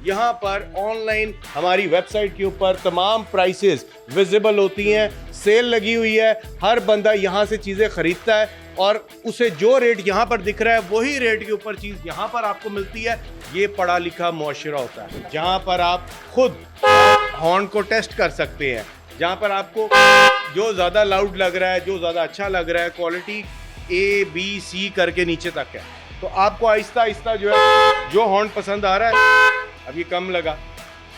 यहाँ पर ऑनलाइन हमारी वेबसाइट के ऊपर तमाम प्राइसेस विजिबल होती हैं, सेल लगी हुई है, हर बंदा यहाँ से चीज़ें खरीदता है और उसे जो रेट यहाँ पर दिख रहा है वही रेट के ऊपर चीज़ यहाँ पर आपको मिलती है। ये पढ़ा लिखा मुआशरा होता है जहाँ पर आप खुद हॉर्न को टेस्ट कर सकते हैं, जहाँ पर आपको जो ज़्यादा लाउड लग रहा है, जो ज़्यादा अच्छा लग रहा है, क्वालिटी ABC करके नीचे तक है, तो आपको आहिस्ता आहिस्ता जो है जो हॉर्न पसंद आ रहा है, अब ये कम लगा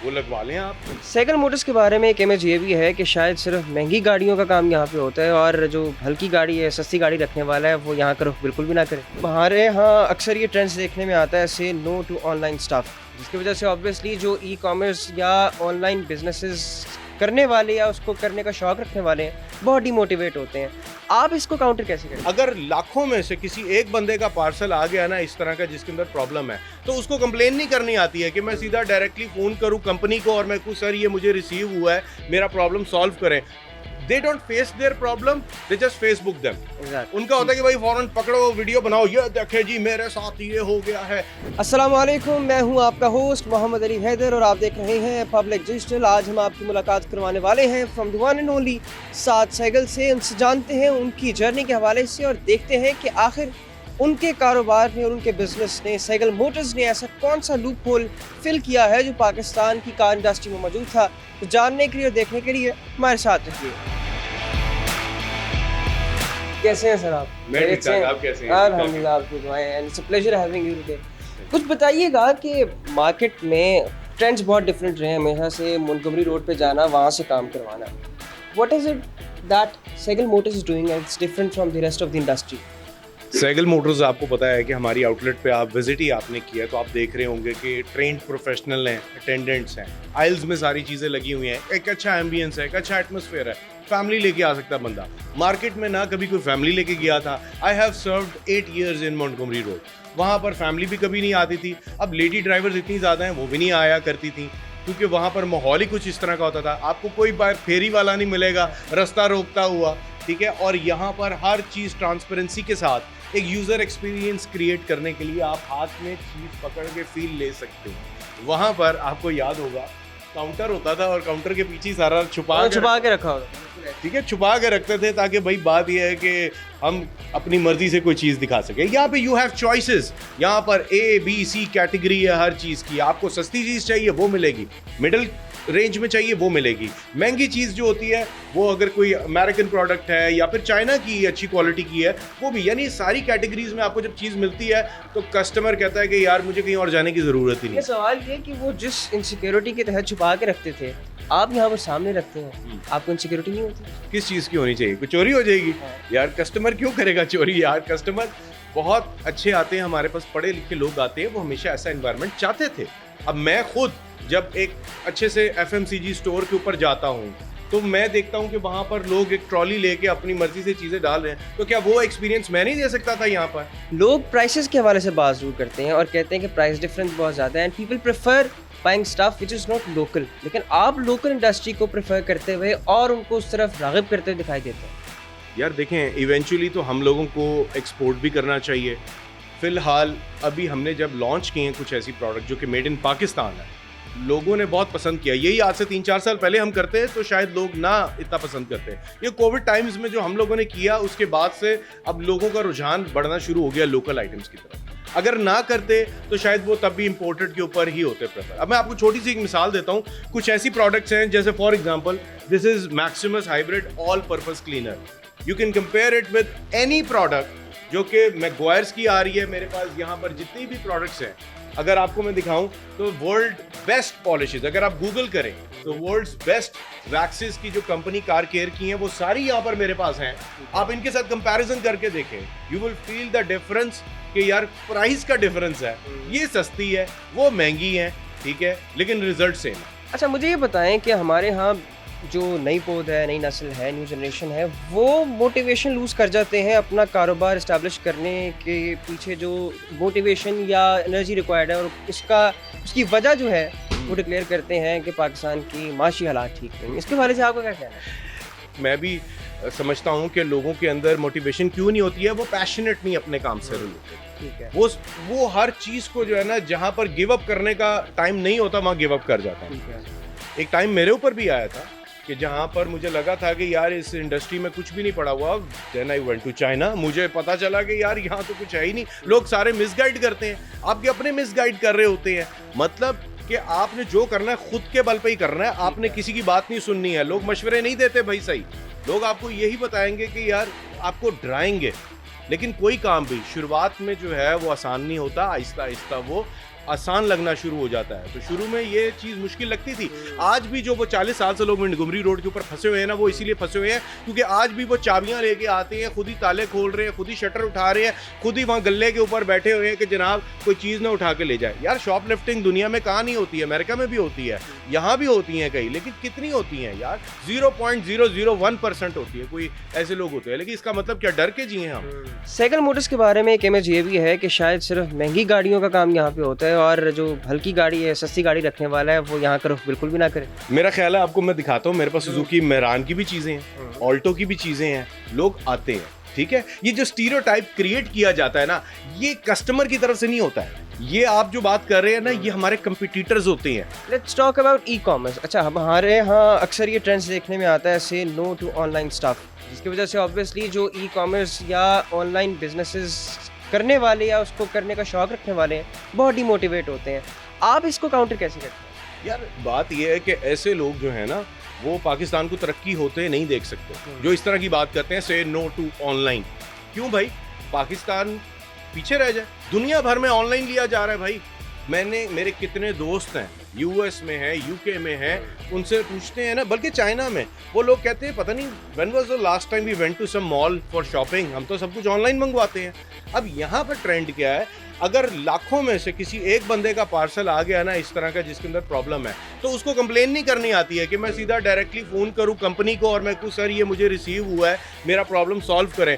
वो लगवा लें आप। साइकिल मोटर्स के बारे में एक इमेज ये भी है कि शायद सिर्फ महंगी गाड़ियों का काम यहाँ पे होता है और जो हल्की गाड़ी है, सस्ती गाड़ी रखने वाला है, वो यहाँ का रुख बिल्कुल भी ना करे। हमारे यहाँ अक्सर ये ट्रेंड्स देखने में आता है, से नो टू ऑनलाइन स्टफ, जिसकी वजह से ऑब्वियसली जो ई कॉमर्स या ऑनलाइन बिजनेसेस करने वाले या उसको करने का शौक रखने वाले हैं बहुत डिमोटिवेट होते हैं। आप इसको काउंटर कैसे करें? अगर लाखों में से किसी एक बंदे का पार्सल आ गया ना इस तरह का जिसके अंदर प्रॉब्लम है, तो उसको कंप्लेन नहीं करनी आती है कि मैं सीधा डायरेक्टली फ़ोन करूं कंपनी को और मैं कहूं सर ये मुझे रिसीव हुआ है, मेरा प्रॉब्लम सॉल्व करें। They don't face their problem, they just Facebook them. Exactly. उनका होता है कि भाई फौरन पकड़ो, वीडियो बनाओ, ये देखे जी मेरे साथ ये हो गया है। अस्सलाम वालेकुम, मैं हूं आपका होस्ट मोहम्मद अली हैदर और आप देख रहे हैं पब्लिक डिजिटल। आज हम आपकी मुलाकात करवाने वाले हैं from the one and only Saad Sehgal से। उनसे जानते हैं उनकी जर्नी के हवाले से और देखते हैं कि आखिर उनके कारोबार ने और उनके बिजनेस ने, सहगल मोटर्स ने ऐसा कौन सा लूप होल फिल किया है जो पाकिस्तान की कार इंडस्ट्री में मौजूद था। तो जानने के लिए और देखने के लिए हमारे साथ रहिए। कैसे हैं सर आप? मैं ठीक ठाक, आप कैसे हैं? अल्हम्दुलिल्लाह, आपकी दुआएं हैं। It's a pleasure having you today. कुछ बताइएगा कि मार्केट में ट्रेंड्स बहुत डिफरेंट रहे हैं हमेशा से, मोंटगोमरी रोड पे जाना, वहाँ से काम करवाना। What is it that Sehgal Motors is doing and it's different from the rest of the industry? Sehgal Motors आपको पता है कि हमारी आउटलेट पे आप विजिट ही आपने किया तो आप देख रहे होंगे कि ट्रेंड प्रोफेशनल हैं, अटेंडेंट्स हैं, आइल्स में सारी चीज़ें लगी हुई हैं, एक अच्छा एम्बियंस है, एक अच्छा एटमोसफेयर है, फैमिली लेके आ सकता है बंदा। मार्केट में ना कभी कोई फैमिली लेके गया था। I have served 8 years in Montgomery road, वहाँ पर फैमिली भी कभी नहीं आती थी। अब लेडी ड्राइवर्स इतनी ज़्यादा हैं वो भी नहीं आया करती थी क्योंकि वहाँ पर माहौल ही कुछ इस तरह का होता था। आपको कोई बार फेरी वाला नहीं मिलेगा रास्ता रोकता हुआ, ठीक है। और यहाँ पर हर चीज़ ट्रांसपेरेंसी के साथ एक यूज़र एक्सपीरियंस क्रिएट करने के लिए आप हाथ में चीज़ पकड़ के फील ले सकते हो। वहाँ पर आपको याद होगा काउंटर होता था और काउंटर के पीछे सारा छुपा के रखा होगा, ठीक है, छुपा के रखते थे ताकि भाई बात यह है कि हम अपनी मर्जी से कोई चीज़ दिखा सके। यहाँ पे यू हैव चॉइसेस, यहाँ पर ABC कैटेगरी है हर चीज़ की। आपको सस्ती चीज़ चाहिए वो मिलेगी, मिडिल रेंज में चाहिए वो मिलेगी, महंगी चीज़ जो होती है वो अगर कोई अमेरिकन प्रोडक्ट है या फिर चाइना की अच्छी क्वालिटी की है वो भी, यानी सारी कैटेगरीज में आपको जब चीज़ मिलती है तो कस्टमर कहता है कि यार मुझे कहीं और जाने की ज़रूरत ही नहीं। ये सवाल ये कि वो जिस इनसिक्योरिटी के तहत छुपा के रखते थे आप यहाँ पर सामने रखते हैं, आपको इनसिक्योरिटी नहीं होती? किस चीज़ की होनी चाहिए? कोई चोरी हो जाएगी? यार कस्टमर क्यों करेगा चोरी? यार कस्टमर बहुत अच्छे आते हैं हमारे पास, पढ़े लिखे लोग आते हैं, वो हमेशा ऐसा एनवायरनमेंट चाहते थे। अब मैं खुद जब एक अच्छे से FMCG स्टोर के ऊपर जाता हूँ तो मैं देखता हूँ कि वहाँ पर लोग एक ट्रॉली लेके अपनी मर्जी से चीज़ें डाल रहे हैं, तो क्या वो एक्सपीरियंस मैं नहीं दे सकता था यहाँ पर? लोग प्राइसेस के हवाले से बात जरूर करते हैं और कहते हैं कि प्राइस डिफरेंस बहुत ज़्यादा है and people prefer buying stuff which is not local, लेकिन आप लोकल इंडस्ट्री को प्रेफर करते हुए और उनको उस तरफ राग़िब करते हुए दिखाई देते हैं। यार देखें, इवेंचुअली तो हम लोगों को एक्सपोर्ट भी करना चाहिए। फ़िलहाल अभी हमने जब लॉन्च किए हैं कुछ ऐसी प्रोडक्ट जो कि मेड इन पाकिस्तान है, लोगों ने बहुत पसंद किया। यही आज से 3-4 साल पहले हम करते हैं तो शायद लोग ना इतना पसंद करते। ये कोविड टाइम्स में जो हम लोगों ने किया उसके बाद से अब लोगों का रुझान बढ़ना शुरू हो गया लोकल आइटम्स की तरफ। अगर ना करते तो शायद वो तब भी इम्पोर्टेड के ऊपर ही होते प्रेफर। अब मैं आपको छोटी सी एक मिसाल देता हूँ। कुछ ऐसी प्रोडक्ट्स हैं जैसे for example this is Maximus hybrid all purpose cleaner. You can compare it with any product जो कि मैग्वायर्स की आ रही है। मेरे पास यहाँ पर जितनी भी प्रोडक्ट्स हैं अगर आपको मैं दिखाऊं तो वर्ल्ड बेस्ट पॉलिशेज, अगर आप गूगल करें तो वर्ल्ड्स बेस्ट वैक्सेस की जो कंपनी कार केयर की हैं वो सारी यहाँ पर मेरे पास हैं। आप इनके साथ कंपैरिजन करके देखें, you will feel the difference कि यार प्राइस का डिफरेंस है। ये सस्ती है, वो महंगी है, ठीक है, लेकिन रिजल्ट सेम है। अच्छा, मुझे ये बताएं कि हमारे यहाँ जो नई पौध है, नई नस्ल है, न्यू जनरेशन है, वो मोटिवेशन लूज़ कर जाते हैं अपना कारोबार इस्टेब्लिश करने के पीछे जो मोटिवेशन या एनर्जी रिक्वायर्ड है, और उसकी वजह जो है वो डिक्लेयर करते हैं कि पाकिस्तान की माशी हालात ठीक नहीं। इसके बारे में आपका क्या कहना है? मैं भी समझता हूँ कि लोगों के अंदर मोटिवेशन क्यों नहीं होती है, वो पैशनेट नहीं अपने काम से रिलेटेड। ठीक है। वो हर चीज़ को जो है ना, जहाँ पर गिव अप करने का टाइम नहीं होता वहाँ गिव अप कर जाता है। ठीक है। एक टाइम मेरे ऊपर भी आया था कि जहाँ पर मुझे लगा था कि यार इस इंडस्ट्री में कुछ भी नहीं पड़ा हुआ। Then I went to China, मुझे पता चला कि यार यहाँ तो कुछ है ही नहीं, लोग सारे मिसगाइड करते हैं, आपके अपने मिसगाइड कर रहे होते हैं। मतलब कि आपने जो करना है खुद के बल पे ही करना है, आपने किसी की बात नहीं सुननी है। लोग मशवरे नहीं देते भाई, सही लोग आपको यही बताएंगे कि यार आपको डराएंगे। लेकिन कोई काम भी शुरुआत में जो है वो आसान नहीं होता, आहिस्ता आहिस्ता वो आसान लगना शुरू हो जाता है। तो शुरू में ये चीज़ मुश्किल लगती थी। आज भी जो वो 40 साल से लोग मिंटगोमरी रोड के ऊपर फंसे हुए हैं ना, वो इसीलिए फंसे हुए हैं क्योंकि आज भी वो चाबियां लेके आते हैं, खुद ही ताले खोल रहे हैं, खुद ही शटर उठा रहे हैं, खुद ही वहाँ गल्ले के ऊपर बैठे हुए हैं कि जनाब कोई चीज़ ना उठा के ले जाए। यार शॉप लिफ्टिंग दुनिया में कहाँ नहीं होती है, अमेरिका में भी होती है, यहाँ भी होती हैं कहीं, लेकिन कितनी होती हैं यार? 0.001% होती है। कोई ऐसे लोग होते हैं, लेकिन इसका मतलब क्या डर के जिए हम? साइकिल मोटर्स के बारे में एक इमेज ये भी है कि शायद सिर्फ महंगी गाड़ियों का काम यहाँ पे होता है और जो हल्की गाड़ी है, सस्ती गाड़ी रखने वाला है, वो यहाँ का रुख बिल्कुल भी ना करे। मेरा ख्याल है, आपको मैं दिखाता हूँ, मेरे पास सुजुकी मेरान की भी चीज़ें हैं, ऑल्टो की भी चीज़ें हैं, लोग आते हैं। ठीक है, ये जो स्टीरियोटाइप क्रिएट किया जाता है ना, ये कस्टमर की तरफ से नहीं होता है। ये आप जो बात कर रहे हैं ना, ये हमारे कंपटीटर्स होते हैं। Let's talk about e commerce. अच्छा, हमारे यहाँ अक्सर ये ट्रेंड्स देखने में आता है, से नो टू ऑनलाइन स्टफ, जिसकी वजह से ऑब्वियसली जो ई कॉमर्स या ऑनलाइन बिजनेसेस करने वाले या उसको करने का शौक रखने वाले हैं, बहुत डिमोटिवेट होते हैं। आप इसको काउंटर कैसे करते हैं? यार बात ये है कि ऐसे लोग जो है ना, वो पाकिस्तान को तरक्की होते नहीं देख सकते, जो इस तरह की बात करते हैं से नो टू ऑनलाइन। क्यों भाई? पाकिस्तान पीछे रह जाए? दुनिया भर में ऑनलाइन लिया जा रहा है भाई। मेरे कितने दोस्त हैं, यूएस में है, यूके में है, उनसे पूछते हैं ना, बल्कि चाइना में, वो लोग कहते हैं पता नहीं when was the last time we went to some mall for shopping, हम तो सब कुछ ऑनलाइन मंगवाते हैं। अब यहाँ पर ट्रेंड क्या है, अगर लाखों में से किसी एक बंदे का पार्सल आ गया ना इस तरह का जिसके अंदर प्रॉब्लम है, तो उसको कंप्लेन नहीं करनी आती है कि मैं सीधा डायरेक्टली फ़ोन करूँ कंपनी को और मैं कहूँ सर ये मुझे रिसीव हुआ है, मेरा प्रॉब्लम सॉल्व करें।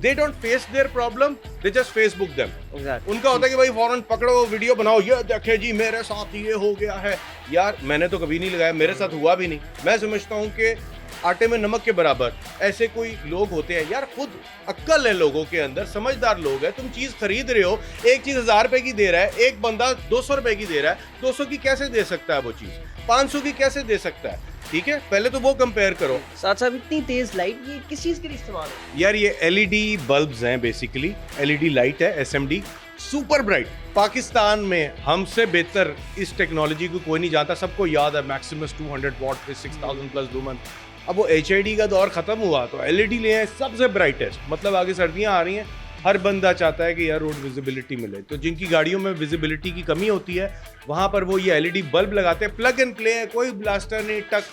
They don't face their problem, they just Facebook them. Exactly. उनका होता है कि भाई फौरन पकड़ो, वीडियो बनाओ, ये देखे जी मेरे साथ ये हो गया है। यार मैंने तो कभी नहीं लगाया, मेरे साथ हुआ भी नहीं। मैं समझता हूँ कि आटे में नमक के बराबर ऐसे कोई लोग होते हैं। यार खुद अक्ल है लोगों के अंदर, समझदार लोग हैं। तुम चीज़ खरीद रहे हो, एक चीज़ 1000 रुपए की दे रहा है, एक बंदा 200 रुपए की दे रहा है, 200 की कैसे दे सकता है वो चीज़, 500 की कैसे दे सकता है? ठीक है, पहले तो वो कंपेयर करो। साथ साथ इतनी तेज लाइट, ये किस चीज़ के लिए इस्तेमाल है? यार ये एलईडी बल्ब्स हैं, बेसिकली एलईडी लाइट है, एसएमडी, सुपर ब्राइट। पाकिस्तान में हमसे बेहतर इस टेक्नोलॉजी को कोई नहीं जानता। सबको याद है मैक्सिमस 200 वॉट 6000 प्लस लूमन। अब वो एचआईडी का दौर खत्म हुआ तो एलईडी ले आए, सबसे ब्राइटेस्ट। मतलब आगे सर्दियां आ रही हैं, हर बंदा चाहता है कि यार रोड विजिबिलिटी मिले, तो जिनकी गाड़ियों में विजिबिलिटी की कमी होती है वहाँ पर वो ये एलईडी बल्ब लगाते हैं। प्लग एंड प्ले है, कोई ब्लास्टर नहीं, टक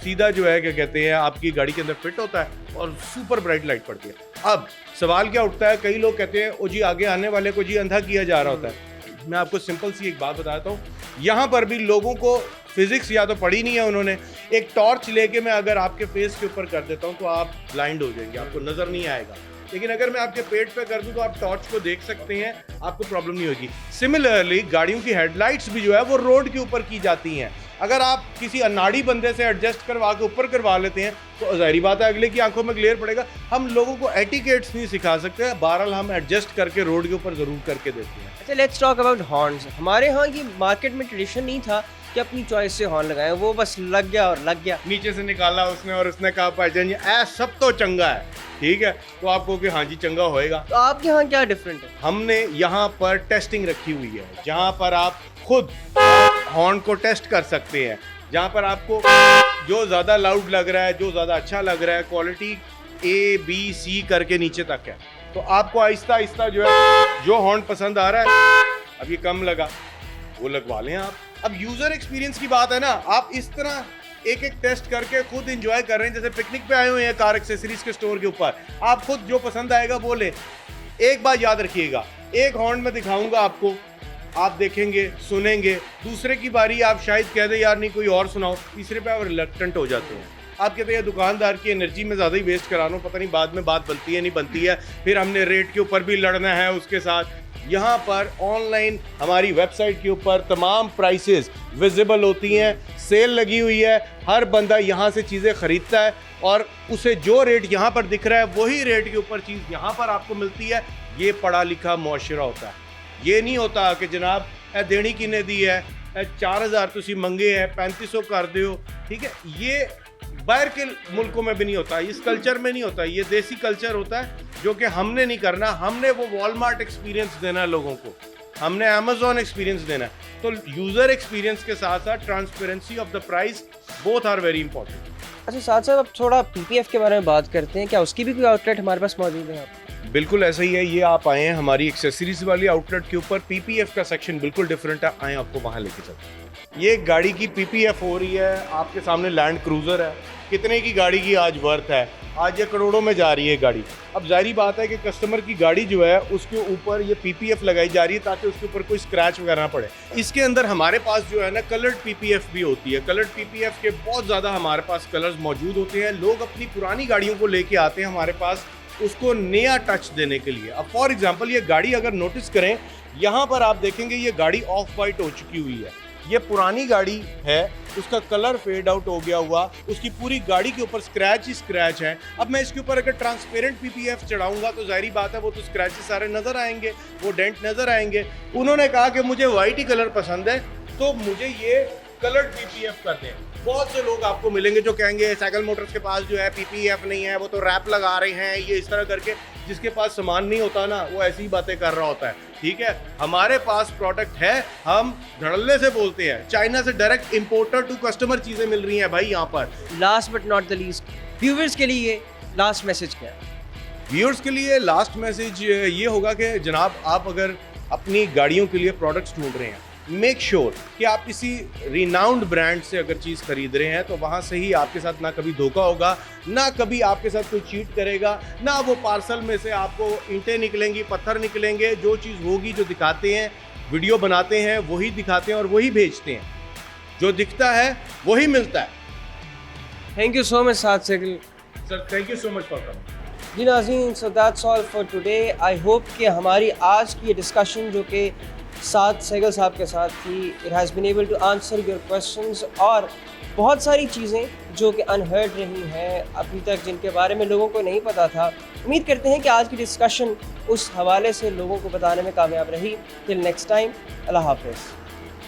सीधा जो है क्या कहते हैं आपकी गाड़ी के अंदर फिट होता है और सुपर ब्राइट लाइट पड़ती है। अब सवाल क्या उठता है, कई लोग कहते हैं ओ जी आगे आने वाले को जी अंधा किया जा रहा होता है। मैं आपको सिंपल सी एक बात बताता हूँ, यहाँ पर भी लोगों को फिजिक्स या तो पढ़ी नहीं है उन्होंने। एक टॉर्च लेके मैं अगर आपके फेस के ऊपर कर देता हूँ तो आप ब्लाइंड हो जाएंगे, आपको नजर नहीं आएगा। लेकिन अगर मैं आपके पेट पे कर दूं तो आप टॉर्च को देख सकते हैं, आपको प्रॉब्लम नहीं होगी। सिमिलरली गाड़ियों की हेडलाइट्स भी जो है वो रोड के ऊपर की जाती हैं। अगर आप किसी अनाड़ी बंदे से एडजस्ट करवा के ऊपर करवा लेते हैं तो जाहिर बात है अगले की आंखों में ग्लेयर पड़ेगा। हम लोगों को एटिकेट्स नहीं सिखा सकते, बहरहाल हम एडजस्ट करके रोड के ऊपर ज़रूर करके देते हैं। अच्छा, लेट्स टॉक अबाउट हॉर्न्स। हमारे यहाँ ये मार्केट में ट्रेडिशन नहीं था कि अपनी चॉइस से हॉर्न लगाएं, वो बस लग गया और लग गया। नीचे से निकाला उसने और उसने कहा भाईजान जी ऐ सब तो चंगा है, ठीक है, तो आपको कि हाँ जी चंगा होएगा। तो आपके यहाँ क्या डिफरेंट है? हमने यहाँ पर टेस्टिंग रखी हुई है, जहाँ पर आप खुद हॉर्न को टेस्ट कर सकते हैं, जहाँ पर आपको जो ज़्यादा लाउड लग रहा है, जो ज़्यादा अच्छा लग रहा है, क्वालिटी ABC करके नीचे तक है, तो आपको आहिस्ता आहिस्ता जो है जो हॉर्न पसंद आ रहा है, अब ये कम लगा वो लगवा लें आप। अब यूज़र एक्सपीरियंस की बात है ना, आप इस तरह एक एक टेस्ट करके खुद एंजॉय कर रहे हैं, जैसे पिकनिक पे आए हुए हैं कार एक्सेसरीज के स्टोर के ऊपर, आप खुद जो पसंद आएगा वो ले। एक बात याद रखिएगा, एक हॉर्न में दिखाऊंगा आपको, आप देखेंगे सुनेंगे, दूसरे की बारी आप शायद कह दे यार नहीं कोई और सुनाओ, तीसरे पे आप रिलक्टेंट हो जाते हैं। आप कहते हैं दुकानदार की एनर्जी में ज़्यादा ही वेस्ट करा रहा हूँ, पता नहीं बाद में बात बनती है नहीं बनती है, फिर हमने रेट के ऊपर भी लड़ना है उसके साथ। यहाँ पर ऑनलाइन हमारी वेबसाइट के ऊपर तमाम प्राइसेस विजिबल होती हैं, सेल लगी हुई है, हर बंदा यहाँ से चीज़ें ख़रीदता है और उसे जो रेट यहाँ पर दिख रहा है वही रेट के ऊपर चीज़ यहाँ पर आपको मिलती है। ये पढ़ा लिखा मुआशरा होता है। ये नहीं होता कि जनाब देनी किने दी है 4000 तुसी मंगे है 3500 कर दो, ठीक है। ये बाहर के मुल्कों में भी नहीं होता, इस कल्चर में नहीं होता। ये देसी कल्चर होता है जो कि हमने नहीं करना। हमने वो वॉलमार्ट एक्सपीरियंस देना है लोगों को, हमने अमेजोन एक्सपीरियंस देना है। तो यूज़र एक्सपीरियंस के साथ साथ transparency of the price both are very important. अच्छा साथ साहब, अब थोड़ा पीपीएफ के बारे में बात करते हैं। क्या उसकी भी कोई आउटलेट हमारे पास मौजूद है? बिल्कुल ऐसा ही है। ये आप आए हैं हमारी एक्सेसरीज वाली आउटलेट के ऊपर, पीपीएफ का सेक्शन बिल्कुल डिफरेंट है। आए आपको वहाँ लेके चलते हैं। ये गाड़ी की पीपीएफ हो रही है, आपके सामने लैंड क्रूज़र है। कितने की गाड़ी की आज वर्थ है? आज ये करोड़ों में जा रही है गाड़ी। अब जाहिर बात है कि कस्टमर की गाड़ी जो है उसके ऊपर ये पीपीएफ लगाई जा रही है ताकि उसके ऊपर कोई स्क्रैच वगैरह ना पड़े। इसके अंदर हमारे पास जो है ना कलर्ड पीपीएफ भी होती है। कलर्ड पीपीएफ के बहुत ज़्यादा हमारे पास कलर्स मौजूद होते हैं। लोग अपनी पुरानी गाड़ियों को लेके आते हैं हमारे पास उसको नया टच देने के लिए। अब फॉर एग्जांपल ये गाड़ी अगर नोटिस करें, यहाँ पर आप देखेंगे ये गाड़ी ऑफ वाइट हो चुकी हुई है। ये पुरानी गाड़ी है, उसका कलर फेड आउट हो गया हुआ, उसकी पूरी गाड़ी के ऊपर स्क्रैच ही स्क्रैच है। अब मैं इसके ऊपर अगर ट्रांसपेरेंट पीपीएफ चढ़ाऊंगा तो जाहिर बात है वो तो स्क्रैचेस सारे नजर आएंगे, वो डेंट नजर आएंगे। उन्होंने कहा कि मुझे वाइट ही कलर पसंद है तो मुझे ये कलर्ड पीपीएफ कर दें। बहुत से लोग आपको मिलेंगे जो कहेंगे साइकिल मोटर्स के पास जो है पीपीएफ नहीं है, वो तो रैप लगा रहे हैं, ये इस तरह करके। जिसके पास सामान नहीं होता ना वो ऐसी ही बातें कर रहा होता है, ठीक है। हमारे पास प्रोडक्ट है, हम धड़ल्ले से बोलते हैं। चाइना से डायरेक्ट इंपोर्टर टू कस्टमर चीज़ें मिल रही हैं भाई यहाँ पर। Last but not the least, viewers के लिए लास्ट मैसेज क्या है? व्यूअर्स के लिए लास्ट मैसेज ये होगा कि जनाब आप अगर अपनी गाड़ियों के लिए प्रोडक्ट्स ढूंढ रहे हैं, मेक श्योर कि आप किसी रिनाउंड ब्रांड से अगर चीज़ खरीद रहे हैं तो वहाँ से ही आपके साथ ना कभी धोखा होगा, ना कभी आपके साथ कोई चीट करेगा, ना वो पार्सल में से आपको ईंटें निकलेंगी, पत्थर निकलेंगे। जो चीज़ होगी, जो दिखाते हैं, वीडियो बनाते हैं, वही दिखाते हैं और वही भेजते हैं। जो दिखता है वही मिलता है। थैंक यू सो मच साथ cycle sir, thank you so much for coming. जी नाज़रीन, so that's all for today. I hope कि हमारी आज की ये डिस्कशन जो कि साथ सहगल साहब के साथ थी, it has been able to answer your questions और बहुत सारी चीज़ें जो कि अनहर्ड रही हैं अभी तक, जिनके बारे में लोगों को नहीं पता था। उम्मीद करते हैं कि आज की डिस्कशन उस हवाले से लोगों को बताने में कामयाब रही। टिल नेक्स्ट टाइम, अल्लाह हाफ़िज़।